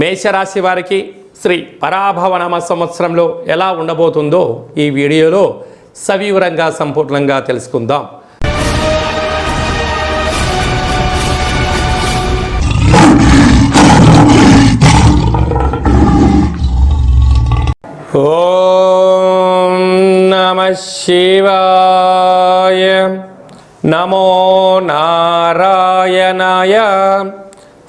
మేషరాశి వారికి శ్రీ పరాభవనామ సంవత్సరంలో ఎలా ఉండబోతుందో ఈ వీడియోలో సవివరంగా సంపూర్ణంగా తెలుసుకుందాం. ఓం నమః శివాయ. నమో నారాయణాయ.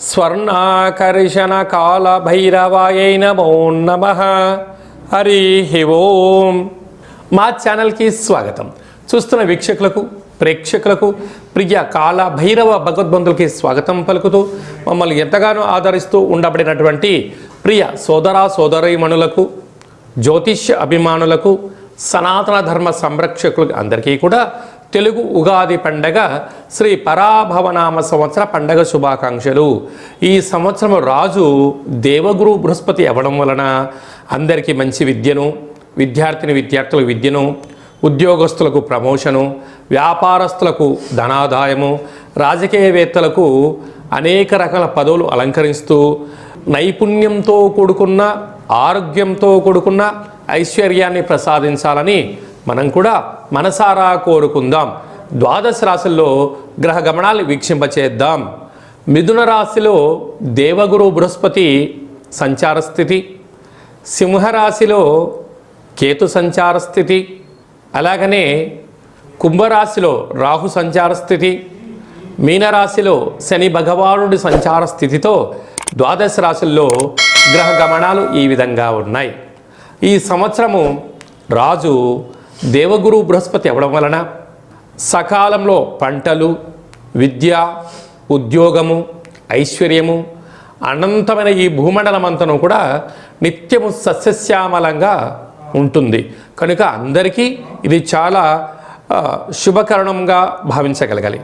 స్వర్ణాకర్షణ కాల భైరవాయై నమో నమః. హరి ఓం. మా ఛానల్కి స్వాగతం. చూస్తున్న వీక్షకులకు ప్రేక్షకులకు ప్రియ కాల భైరవ భగవద్బంధులకి స్వాగతం పలుకుతూ మమ్మల్ని ఎంతగానో ఆదరిస్తూ ఉండబడినటువంటి ప్రియ సోదర సోదరీమణులకు, జ్యోతిష్య అభిమానులకు, సనాతన ధర్మ సంరక్షకులకు అందరికీ కూడా తెలుగు ఉగాది పండగ శ్రీ పరాభవనామ సంవత్సర పండగ శుభాకాంక్షలు. ఈ సంవత్సరం రాజు దేవగురు బృహస్పతి అవ్వడం వలన అందరికీ మంచి విద్యను, విద్యార్థులకు విద్యను, ఉద్యోగస్తులకు ప్రమోషను, వ్యాపారస్తులకు ధనాదాయము, రాజకీయవేత్తలకు అనేక రకాల పదవులు అలంకరిస్తూ నైపుణ్యంతో కూడుకున్న, ఆరోగ్యంతో కూడుకున్న ఐశ్వర్యాన్ని ప్రసాదించాలని మనం కూడా మనసారా కోరుకుందాం. ద్వాదశ రాశుల్లో గ్రహ గమనాలు వీక్షింపచేద్దాం. మిథున రాశిలో దేవగురు బృహస్పతి సంచార స్థితి, సింహరాశిలో కేతు సంచార స్థితి, అలాగనే కుంభరాశిలో రాహు సంచార స్థితి, మీనరాశిలో శని భగవానుడి సంచార స్థితితో ద్వాదశ రాశుల్లో గ్రహ గమనాలు ఈ విధంగా ఉన్నాయి. ఈ సంవత్సరము రాజు దేవగురు బృహస్పతి అవ్వడం వలన సకాలంలో పంటలు, విద్య, ఉద్యోగము, ఐశ్వర్యము, అనంతమైన ఈ భూమండలమంతను కూడా నిత్యము సస్యశ్యామలంగా ఉంటుంది. కనుక అందరికీ ఇది చాలా శుభకరణంగా భావించగలగాలి.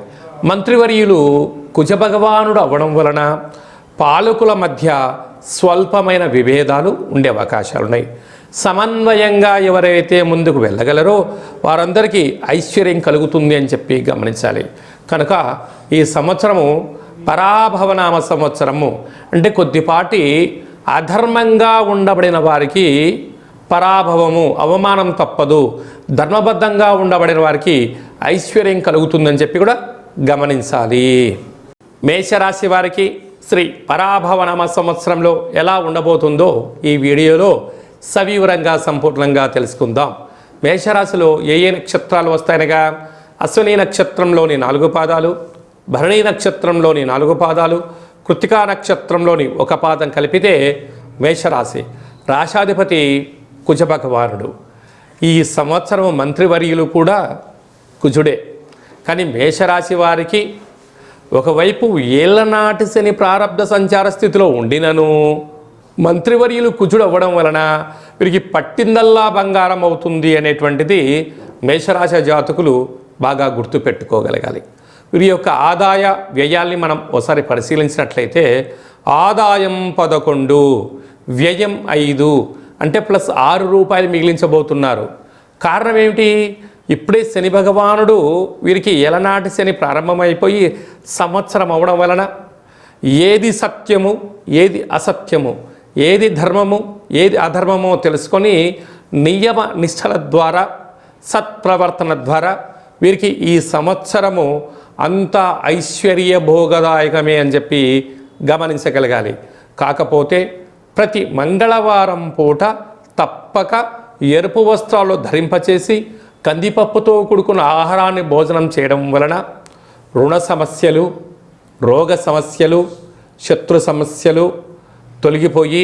మంత్రివర్యులు కుజభగవానుడు అవ్వడం వలన పాలకుల మధ్య స్వల్పమైన విభేదాలు ఉండే అవకాశాలున్నాయి. సమన్వయంగా ఎవరైతే ముందుకు వెళ్ళగలరో వారందరికీ ఐశ్వర్యం కలుగుతుంది అని చెప్పి గమనించాలి. కనుక ఈ సంవత్సరము పరాభవనామ సంవత్సరము అంటే కొద్దిపాటి అధర్మంగా ఉండబడిన వారికి పరాభవము, అవమానం తప్పదు. ధర్మబద్ధంగా ఉండబడిన వారికి ఐశ్వర్యం కలుగుతుందని చెప్పి కూడా గమనించాలి. మేషరాశి వారికి శ్రీ పరాభవనామ సంవత్సరంలో ఎలా ఉండబోతుందో ఈ వీడియోలో సవివరంగా సంపూర్ణంగా తెలుసుకుందాం. మేషరాశిలో ఏ నక్షత్రాలు వస్తాయనగా అశ్విని నక్షత్రంలోని 4 పాదాలు, భరణి నక్షత్రంలోని 4 పాదాలు, కృత్తికా నక్షత్రంలోని 1 పాదం కలిపితే మేషరాశి. రాశాధిపతి కుజభగవానుడు. ఈ సంవత్సరం మంత్రివర్యులు కూడా కుజుడే. కానీ మేషరాశి వారికి ఒకవైపు ఏళ్లనాటి శని ప్రారబ్ధ సంచార స్థితిలో ఉండినను మంత్రివర్యులు కుజుడు అవ్వడం వలన వీరికి పట్టిందల్లా బంగారం అవుతుంది అనేటువంటిది మేషరాశి జాతకులు బాగా గుర్తుపెట్టుకోగలగాలి. వీరి యొక్క ఆదాయ వ్యయాల్ని మనం ఒకసారి పరిశీలించినట్లయితే ఆదాయం 11, వ్యయం 5 అంటే ప్లస్ 6 రూపాయలు మిగిలించబోతున్నారు. కారణం ఏమిటి? ఇప్పుడే శని భగవానుడు వీరికి ఏలనాటి శని ప్రారంభమైపోయి సంవత్సరం అవడం వలన ఏది సత్యము, ఏది అసత్యము, ఏది ధర్మము, ఏది అధర్మమో తెలుసుకొని నియమ నిష్టల ద్వారా, సత్ప్రవర్తన ద్వారా వీరికి ఈ సంవత్సరము అంతా ఐశ్వర్య భోగదాయకమే అని చెప్పి గమనించగలగాలి. కాకపోతే ప్రతి మంగళవారం పూట తప్పక ఎరుపు వస్త్రాలు ధరింపచేసి కందిపప్పుతో కూడుకున్న ఆహారాన్ని భోజనం చేయడం వలన రుణ సమస్యలు, రోగ సమస్యలు, శత్రు సమస్యలు తొలగిపోయి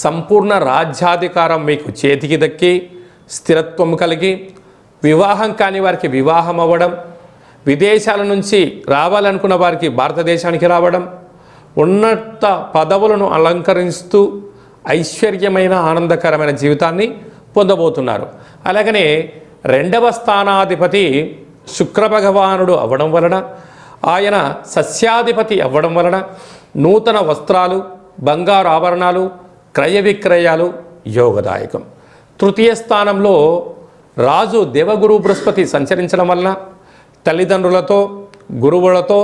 సంపూర్ణ రాజ్యాధికారం మీకు చేతికి దక్కి స్థిరత్వం కలిగి వివాహం కాని వారికి వివాహం అవ్వడం, విదేశాల నుంచి రావాలనుకున్న వారికి భారతదేశానికి రావడం, ఉన్నత పదవులను అలంకరిస్తూ ఐశ్వర్యమైన ఆనందకరమైన జీవితాన్ని పొందబోతున్నారు. అలాగనే 2వ స్థానాధిపతి శుక్రభగవానుడు అవ్వడం వలన, ఆయన సస్యాధిపతి అవ్వడం వలన నూతన వస్త్రాలు, బంగారు ఆభరణాలు, క్రయ విక్రయాలు యోగదాయకం. 3వ స్థానంలో రాజు దేవగురు బృహస్పతి సంచరించడం వలన తల్లిదండ్రులతో, గురువులతో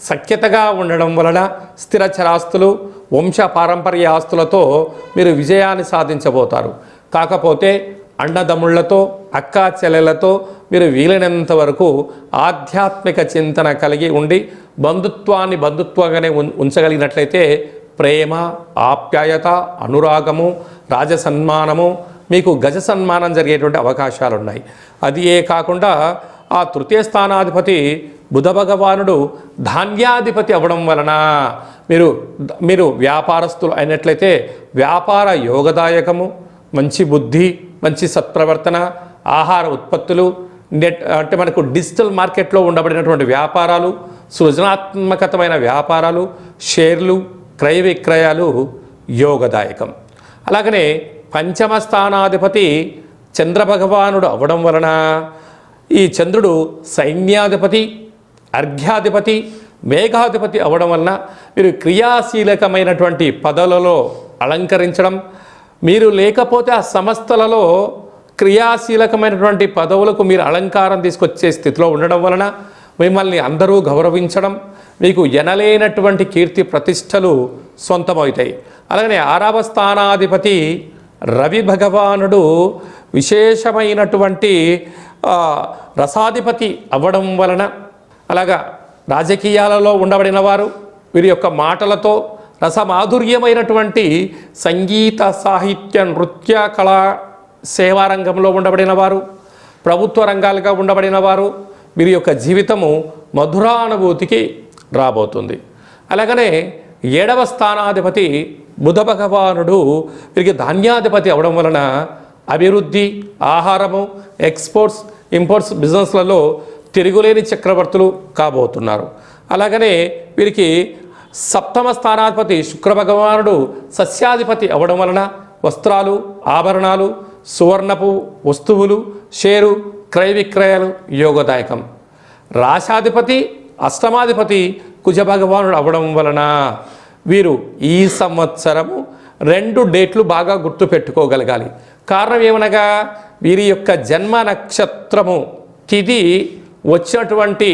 సఖ్యతగా ఉండడం వలన స్థిర చరాస్తులు, వంశ పారంపర్య ఆస్తులతో మీరు విజయాన్ని సాధించబోతారు. కాకపోతే అన్నదమ్ముళ్లతో అక్కా చెల్లెలతో మీరు వీలైనంత వరకు ఆధ్యాత్మిక చింతన కలిగి ఉండి బంధుత్వాన్ని బంధుత్వంగానే ఉంచగలిగినట్లయితే ప్రేమ, ఆప్యాయత, అనురాగము, రాజసన్మానము, మీకు గజ సన్మానం జరిగేటువంటి అవకాశాలు ఉన్నాయి. అది కాకుండా ఆ తృతీయ స్థానాధిపతి బుధ భగవానుడు ధాన్యాధిపతి అవ్వడం వలన మీరు వ్యాపారస్తులు అయినట్లయితే వ్యాపార యోగదాయకము, మంచి బుద్ధి, మంచి సత్ప్రవర్తన, ఆహార ఉత్పత్తులు, అంటే మనకు డిజిటల్ మార్కెట్లో ఉండబడినటువంటి వ్యాపారాలు, సృజనాత్మకతమైన వ్యాపారాలు, షేర్లు, క్రయ విక్రయాలు యోగదాయకం. అలాగనే పంచమ స్థానాధిపతి చంద్రభగవానుడు అవ్వడం వలన ఈ చంద్రుడు సైన్యాధిపతి, అర్ఘ్యాధిపతి, మేఘాధిపతి అవ్వడం వలన మీరు క్రియాశీలకమైనటువంటి పదవులలో అలంకరించడం, మీరు లేకపోతే ఆ సంస్థలలో క్రియాశీలకమైనటువంటి పదవులకు మీరు అలంకారం తీసుకొచ్చే స్థితిలో ఉండడం వలన మిమ్మల్ని అందరూ గౌరవించడం, మీకు ఎనలేనటువంటి కీర్తి ప్రతిష్టలు సొంతమవుతాయి. అలాగనే 6వ స్థానాధిపతి రవి భగవానుడు విశేషమైనటువంటి రసాధిపతి అవ్వడం వలన, అలాగా రాజకీయాలలో ఉండబడిన వారు వీరి యొక్క మాటలతో రసమాధుర్యమైనటువంటి సంగీత, సాహిత్య, నృత్య, కళా సేవా రంగంలో ఉండబడిన వారు, ప్రభుత్వ రంగాలుగా ఉండబడిన వారు వీరి యొక్క జీవితము మధురానుభూతికి రాబోతుంది. అలాగనే 7వ స్థానాధిపతి బుధ భగవానుడు వీరికి ధాన్యాధిపతి అవడం వలన అభివృద్ధి, ఆహారము, ఎక్స్పోర్ట్స్, ఇంపోర్ట్స్ బిజినెస్లలో తిరుగులేని చక్రవర్తులు కాబోతున్నారు. అలాగనే వీరికి 7వ స్థానాధిపతి శుక్ర భగవానుడు సస్యాధిపతి అవడం వలన వస్త్రాలు, ఆభరణాలు, సువర్ణపు వస్తువులు, షేరు, క్రయ విక్రయాలు యోగదాయకం. రాశాధిపతి అష్టమాధిపతి కుజ భగవానుడు అవ్వడం వలన వీరు ఈ సంవత్సరము 2 డేట్లు బాగా గుర్తు పెట్టుకోగలగాలి. కారణం ఏమనగా వీరి యొక్క జన్మ నక్షత్రము తిథి వచ్చినటువంటి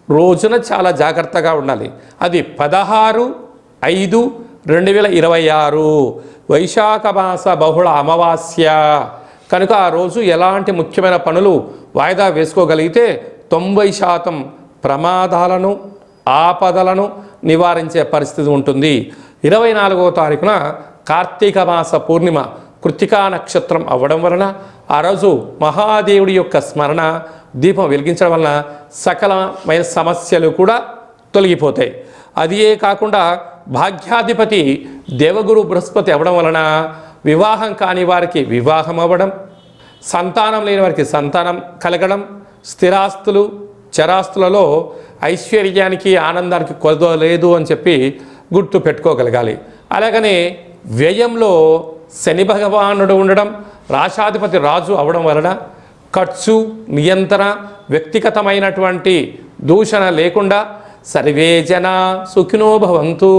రోజున చాలా జాగ్రత్తగా ఉండాలి. అది 16/5/2026 వైశాఖ మాస బహుళ అమావాస్య కనుక ఆ రోజు ఎలాంటి ముఖ్యమైన పనులు వాయిదా వేసుకోగలిగితే 90% ప్రమాదాలను, ఆపదలను నివారించే పరిస్థితి ఉంటుంది. 24వ తారీఖున కార్తీక మాస పూర్ణిమ కృత్తికా నక్షత్రం అవ్వడం వలన ఆ రోజు మహాదేవుడి యొక్క స్మరణ దీపం వెలిగించడం వలన సకలమైన సమస్యలు కూడా తొలగిపోతాయి. అదే కాకుండా భాగ్యాధిపతి దేవగురు బృహస్పతి అవ్వడం వలన వివాహం కాని వారికి వివాహం అవ్వడం, సంతానం లేని వారికి సంతానం కలగడం, స్థిరాస్తులు, చరాస్తులలో ఐశ్వర్యానికి, ఆనందానికి కొరత లేదు అని చెప్పి గుర్తు పెట్టుకోగలగాలి. అలాగనే వ్యయంలో శని భగవానుడు ఉండడం, రాశాధిపతి రాజు అవడం వలన ఖర్చు నియంత్రణ, వ్యక్తిగతమైనటువంటి దూషణ లేకుండా సర్వే జన సుఖినో భవంతు,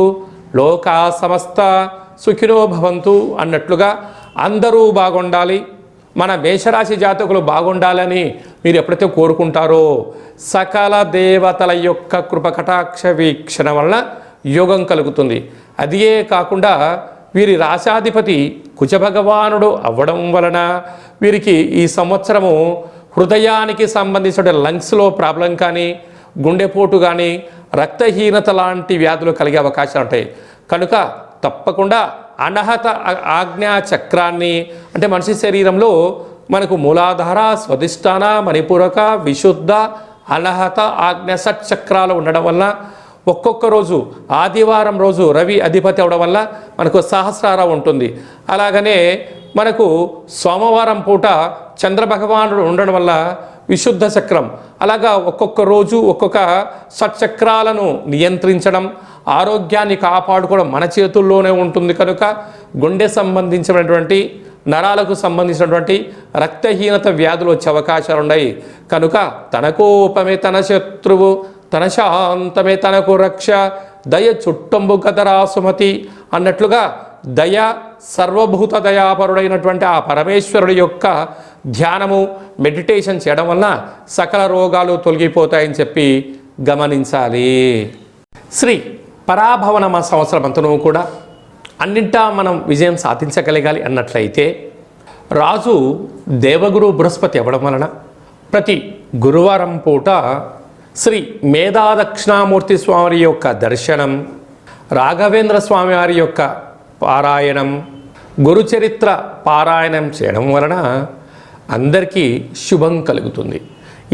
లోకా సమస్త సుఖినో భవంతు అన్నట్లుగా అందరూ బాగుండాలి, మన మేషరాశి జాతకులు బాగుండాలని మీరు ఎప్పుడైతే కోరుకుంటారో సకల దేవతల యొక్క కృపకటాక్ష వీక్షణ వలన యోగం కలుగుతుంది. అదే కాకుండా వీరి రాశాధిపతి కుజభగవానుడు అవ్వడం వలన వీరికి ఈ సంవత్సరము హృదయానికి సంబంధించిన లంగ్స్లో ప్రాబ్లం కానీ, గుండెపోటు కానీ, రక్తహీనత లాంటి వ్యాధులు కలిగే అవకాశాలు ఉంటాయి. కనుక తప్పకుండా అనహత ఆజ్ఞా చక్రాన్ని, అంటే మనిషి శరీరంలో మనకు మూలాధార, స్వధిష్టాన, మణిపూరక, విశుద్ధ, అనహత ఆజ్ఞ షట్చక్రాలు ఉండడం వల్ల ఒక్కొక్క రోజు ఆదివారం రోజు రవి అధిపతి అవడం వల్ల మనకు సహస్రార ఉంటుంది. అలాగనే మనకు సోమవారం పూట చంద్రభగవానుడు ఉండడం వల్ల విశుద్ధ చక్రం, అలాగా ఒక్కొక్క రోజు ఒక్కొక్క షట్చక్రాలను నియంత్రించడం, ఆరోగ్యాన్ని కాపాడుకోవడం మన చేతుల్లోనే ఉంటుంది. కనుక గుండె సంబంధించినటువంటి, నరాలకు సంబంధించినటువంటి రక్తహీనత వ్యాధులు వచ్చే అవకాశాలు ఉన్నాయి. కనుక తన కోపమే తన శత్రువు, తన శాంతమే తనకు రక్ష, దయ చుట్టంబు గదరా సుమతి అన్నట్లుగా దయ, సర్వభూత దయాపరుడైనటువంటి ఆ పరమేశ్వరుడి యొక్క ధ్యానము, మెడిటేషన్ చేయడం వలన సకల రోగాలు తొలగిపోతాయని చెప్పి గమనించాలి. శ్రీ పరాభవనమ సంవత్సరం అంతను కూడా అన్నింటా మనం విజయం సాధించగలగాలి అన్నట్లయితే రాజు దేవగురు బృహస్పతి అవ్వడం వలన ప్రతి గురువారం పూట శ్రీ మేధాదక్షిణామూర్తి స్వామి యొక్క దర్శనం, రాఘవేంద్ర స్వామి వారి యొక్క పారాయణం, గురుచరిత్ర పారాయణం చేయడం వలన అందరికీ శుభం కలుగుతుంది.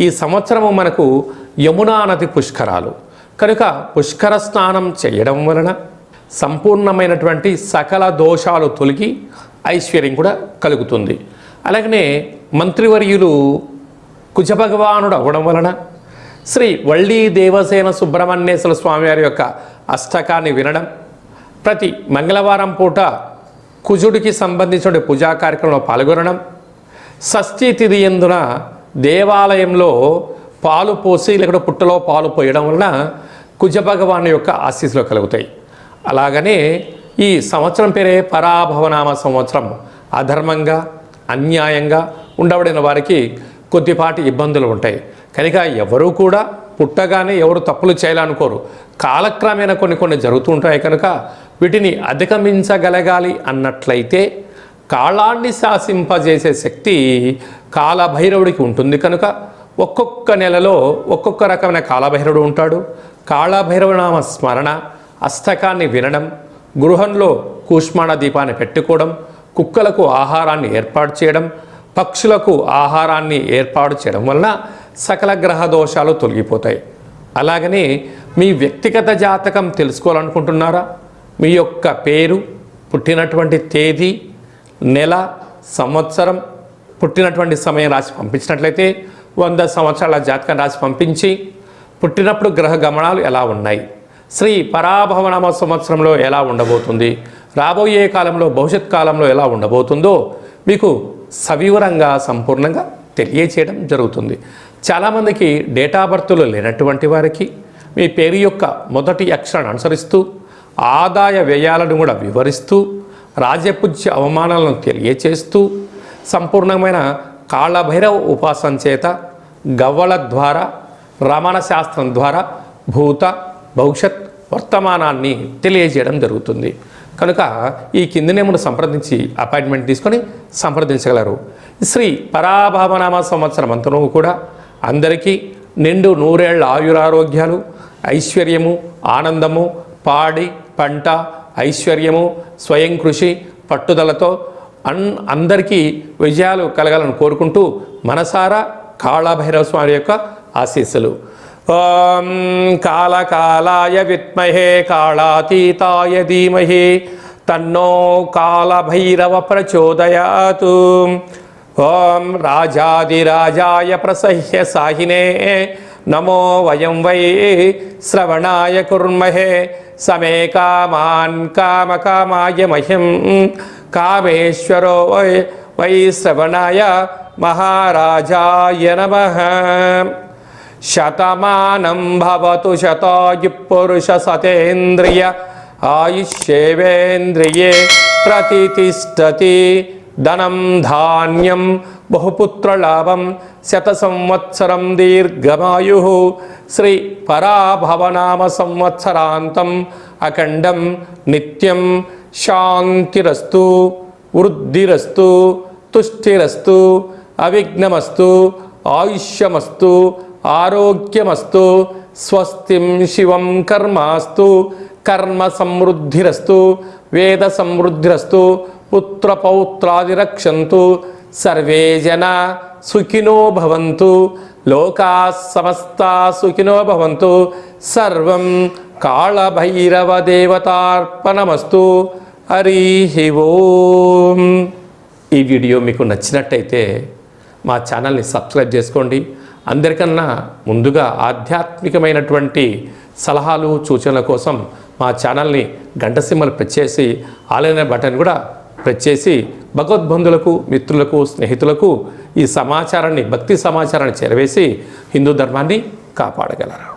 ఈ సంవత్సరము మనకు యమునా నది పుష్కరాలు కనుక పుష్కర స్నానం చేయడం వలన సంపూర్ణమైనటువంటి సకల దోషాలు తొలగి ఐశ్వర్యం కూడా కలుగుతుంది. అలాగనే మంత్రివర్యులు కుజభగవానుడు అవ్వడం వలన శ్రీ వళ్ళీ దేవసేన సుబ్రహ్మణ్యేశ్వర స్వామివారి యొక్క అష్టకాన్ని వినడం, ప్రతి మంగళవారం పూట కుజుడికి సంబంధించిన పూజా కార్యక్రమంలో పాల్గొనడం, షష్ఠీ తిథి యందున దేవాలయంలో పాలు పోసి లేకపోతే పుట్టలో పాలు పోయడం వలన కుజభగవాను యొక్క ఆశీస్సులు కలుగుతాయి. అలాగనే ఈ సంవత్సరం పేరే పరాభవనామ సంవత్సరం. అధర్మంగా అన్యాయంగా ఉండబడిన వారికి కొద్దిపాటి ఇబ్బందులు ఉంటాయి కనుక ఎవరు కూడా పుట్టగానే ఎవరు తప్పులు చేయాలనుకోరు. కాలక్రమేణా కొన్ని జరుగుతూ ఉంటాయి కనుక వీటిని అధిగమించగలగాలి అన్నట్లయితే కాలాన్ని శాసింపజేసే శక్తి కాలభైరవుడికి ఉంటుంది కనుక ఒక్కొక్క నెలలో ఒక్కొక్క రకమైన కాలభైరవుడు ఉంటాడు. కాళభైరవనామ స్మరణ, అష్టకాన్ని వినడం, గృహంలో కూష్మాణ దీపాన్ని పెట్టుకోవడం, కుక్కలకు ఆహారాన్ని ఏర్పాటు చేయడం, పక్షులకు ఆహారాన్ని ఏర్పాటు చేయడం వలన సకల గ్రహ దోషాలు తొలగిపోతాయి. అలాగనే మీ వ్యక్తిగత జాతకం తెలుసుకోవాలనుకుంటున్నారా? మీ యొక్క పేరు, పుట్టినటువంటి తేదీ, నెల, సంవత్సరం, పుట్టినటువంటి సమయం రాసి పంపించినట్లయితే 100 సంవత్సరాల జాతకం రాసి పంపించి పుట్టినప్పుడు గ్రహ గమనాలు ఎలా ఉన్నాయి, శ్రీ పరాభవనామ సంవత్సరంలో ఎలా ఉండబోతుంది, రాబోయే కాలంలో భవిష్యత్ కాలంలో ఎలా ఉండబోతుందో మీకు సవివరంగా సంపూర్ణంగా తెలియచేయడం జరుగుతుంది. చాలామందికి డేటా బర్త్లు లేనటువంటి వారికి మీ పేరు యొక్క మొదటి అక్షరాన్ని అనుసరిస్తూ ఆదాయ వ్యయాలను కూడా వివరిస్తూ రాజపూజ్య అవమానాలను తెలియచేస్తూ సంపూర్ణమైన కాళభైరవ ఉపాసన చేత గవ్వల ద్వారా రమణ శాస్త్రం ద్వారా భూత భవిష్యత్ వర్తమానాన్ని తెలియజేయడం జరుగుతుంది. కనుక ఈ కిందనేమును సంప్రదించి అపాయింట్మెంట్ తీసుకొని సంప్రదించగలరు. శ్రీ పరాభవనామ సంవత్సరం అంతనూ కూడా అందరికీ నిండు నూరేళ్ల ఆయురారోగ్యాలు, ఐశ్వర్యము, ఆనందము, పాడి పంట, ఐశ్వర్యము, స్వయం కృషి, పట్టుదలతో అందరికీ విజయాలు కలగాలని కోరుకుంటూ మనసారా కాళభైరవ స్వామి యొక్క ఆశీస్సులు. ఓం కాళకాలాయ విద్మహే కాళాతీతాయ ధీమహి తన్నో కాళభైరవ ప్రచోదయాతు. ఓం రాజాదిరాజాయ ప్రసహ్య సాహినే నమో వయం వై శ్రవణాయ కుర్మహే సమే కామాన్ కామకామాయ మహ్యం కామేశ్వరో వై శ్రవణాయ మహారాజాయ నమః. శతమానం భవతు శతాయు పురుష సతేంద్రియ ఆయుష్యేవేంద్రియే ప్రతితిష్టతి. ధనం ధాన్యం బహుపుత్రలాభం శత సంవత్సరం దీర్ఘమాయు. శ్రీ పరాభవనామ సంవత్సరాంతం అఖండం నిత్యం శాంతిరస్తు, వృద్ధిరస్తు, తుష్టిరస్తు, అవిఘ్నమస్తు, ఆయుష్యమస్తు, ఆరోగ్యమస్తు, స్వస్తిం శివం కర్మాస్తు, కర్మ సమృద్ధిరస్తు, వేద సమృద్ధిరస్తు, పుత్రపౌత్రాది రక్షంతు, సర్వే జనా సుఖినో భవంతు, లోకా సమస్తా సుఖినో భవంతు. సర్వం కాళభైరవ దేవతార్పణమస్తు. హరి ఓం. ఈ వీడియో మీకు నచ్చినట్టయితే మా ఛానల్ని సబ్స్క్రైబ్ చేసుకోండి. అందరికన్నా ముందుగా ఆధ్యాత్మికమైనటువంటి సలహాలు సూచనల కోసం మా ఛానల్ని గంట సింబల్ ప్రెస్ చేసి ఆల్ అనే బటన్ కూడా ప్రెస్ చేసి భగవద్బంధులకు, మిత్రులకు, స్నేహితులకు ఈ సమాచారాన్ని, భక్తి సమాచారాన్ని చేరవేసి హిందూ ధర్మాన్ని కాపాడగలరు.